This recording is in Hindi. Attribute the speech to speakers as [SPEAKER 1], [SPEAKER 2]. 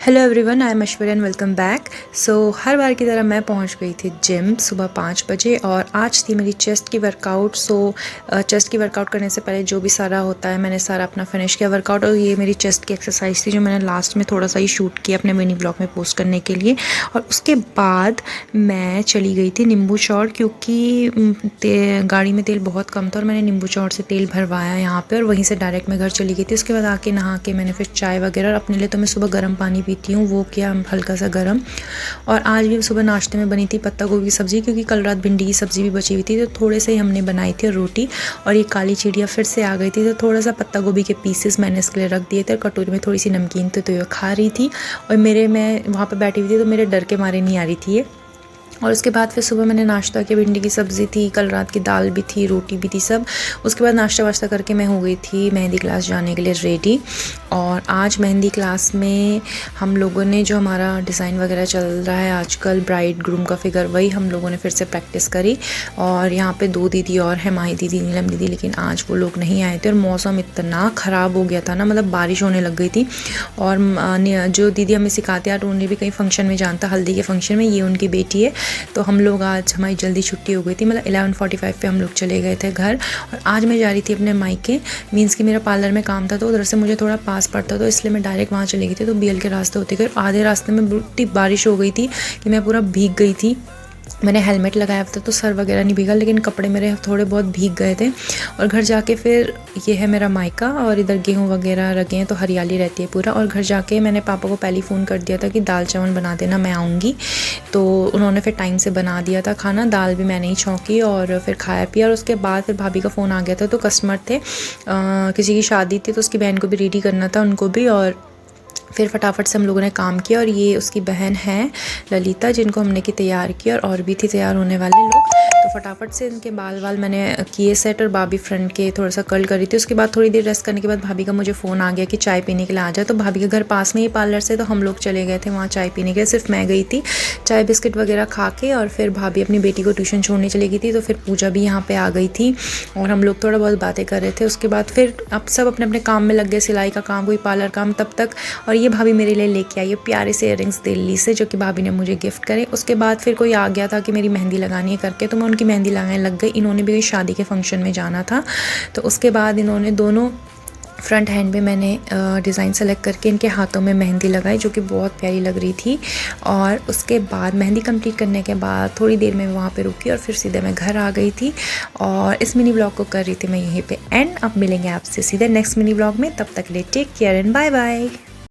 [SPEAKER 1] Hello everyone, I am Aishwarya and welcome back. So हर बार की तरह मैं पहुंच गई थी जिम सुबह 5 बजे और आज थी मेरी चेस्ट की वर्कआउट। चेस्ट की वर्कआउट करने से पहले जो भी सारा होता है मैंने सारा अपना फिनिश किया वर्कआउट। और ये मेरी चेस्ट की एक्सरसाइज थी जो मैंने लास्ट में थोड़ा सा ही शूट किया अपने मिनी ब्लॉग में पोस्ट करने के लिए। और उसके बाद मैं चली गई थी नींबू चौड़, क्योंकि गाड़ी में तेल बहुत कम था और मैंने नींबू चौड़ से तेल भरवाया यहाँ पर, और वहीं से डायरेक्ट मैं घर चली गई थी। उसके बाद आके नहा के मैंने फिर चाय वगैरह, अपने लिए तो मैं सुबह गर्म पानी पीती हूँ, वो किया हल्का सा गर्म। और आज भी सुबह नाश्ते में बनी थी पत्ता गोभी की सब्ज़ी, क्योंकि कल रात भिंडी की सब्ज़ी भी बची हुई थी तो थोड़े से ही हमने बनाई थी, और रोटी। और ये काली चिड़िया फिर से आ गई थी तो थोड़ा सा पत्ता गोभी के पीसेस मैंने इसके लिए रख दिए थे, और कटोरी में थोड़ी सी नमकीन थी तो ये खा रही थी। और मैं वहाँ पर बैठी हुई थी तो मेरे डर के मारे नहीं आ रही थी ये। और उसके बाद फिर सुबह मैंने नाश्ता किया, भिंडी की सब्ज़ी थी, कल रात की दाल भी थी, रोटी भी थी सब। उसके बाद नाश्ता वाश्ता करके मैं हो गई थी मेहंदी क्लास जाने के लिए रेडी। और आज मेहंदी क्लास में हम लोगों ने जो हमारा डिज़ाइन वगैरह चल रहा है आजकल, ब्राइड ग्रूम का फिगर, वही हम लोगों ने फिर से प्रैक्टिस करी। और यहाँ पे 2 दीदी और है, माही दीदी, नीलम दीदी, लेकिन आज वो लोग नहीं आए थे और मौसम इतना ख़राब हो गया था ना, मतलब बारिश होने लग गई थी। और जो दीदी हमें सिखाते हैं उन्हें भी कहीं फंक्शन में जानता, हल्दी के फंक्शन में, ये उनकी बेटी है। तो हम लोग आज, हमारी जल्दी छुट्टी हो गई थी, मतलब 11:45 पे हम लोग चले गए थे घर। और आज मैं जा रही थी अपने मायके, मीन्स कि मेरा पार्लर में काम था तो उधर से मुझे थोड़ा पास पड़ता, तो इसलिए मैं डायरेक्ट वहाँ चली गई थी। तो बीएल के रास्ते होते गए, आधे रास्ते में इतनी बारिश हो गई थी कि मैं पूरा भीग गई थी। मैंने हेलमेट लगाया था तो सर वगैरह नहीं भीगा, लेकिन कपड़े मेरे थोड़े बहुत भीग गए थे। और घर जाके फिर, ये है मेरा मायका और इधर गेहूँ वगैरह रखे हैं तो हरियाली रहती है पूरा। और घर जाके मैंने पापा को पहले ही फ़ोन कर दिया था कि दाल चावल बना देना, मैं आऊँगी। तो उन्होंने फिर टाइम से बना दिया था खाना, दाल भी मैंने ही छौंकी और फिर खाया पिया। और उसके बाद फिर भाभी का फ़ोन आ गया था, तो कस्टमर थे, किसी की शादी थी तो उसकी बहन को भी रेडी करना था, उनको भी। और फिर फटाफट से हम लोगों ने काम किया। और ये उसकी बहन है ललिता, जिनको हमने की तैयार किया, और भी थी तैयार होने वाले लोग। तो फटाफट से इनके बाल मैंने किए सेट, और भाभी फ्रंट के थोड़ा सा कर्ल करी थी। उसके बाद थोड़ी देर रेस्ट करने के बाद भाभी का मुझे फ़ोन आ गया कि चाय पीने के लिए आ जाए। तो भाभी के घर पास में ही पार्लर से, तो हम लोग चले गए थे वहाँ चाय पीने के लिए। सिर्फ मैं गई थी चाय बिस्किट वगैरह खा के, और फिर भाभी अपनी बेटी को ट्यूशन छोड़ने चली गई थी। तो फिर पूजा भी यहाँ पर आ गई थी और हम लोग थोड़ा बहुत बातें कर रहे थे। उसके बाद फिर अब सब अपने अपने काम में लग गए, सिलाई का काम, कोई पार्लर काम तब तक। और ये भाभी मेरे लिए लेके आई है प्यारे से इयररिंग्स दिल्ली से, जो कि भाभी ने मुझे गिफ्ट करे। उसके बाद फिर कोई आ गया था कि मेरी मेहंदी लगानी है करके, तो मैं उनकी मेहंदी लगाने लग गई। इन्होंने भी शादी के फंक्शन में जाना था, तो उसके बाद इन्होंने दोनों फ्रंट हैंड पे मैंने डिज़ाइन सेलेक्ट करके इनके हाथों में मेहंदी लगाई, जो कि बहुत प्यारी लग रही थी। और उसके बाद मेहंदी कंप्लीट करने के बाद थोड़ी देर में वहाँ पे रुकी और फिर सीधे मैं घर आ गई थी। और इस मिनी ब्लॉग को कर रही थी मैं यहीं पे एंड। अब मिलेंगे आपसे सीधे नेक्स्ट मिनी ब्लॉग में, तब तक के लिए take care and bye bye.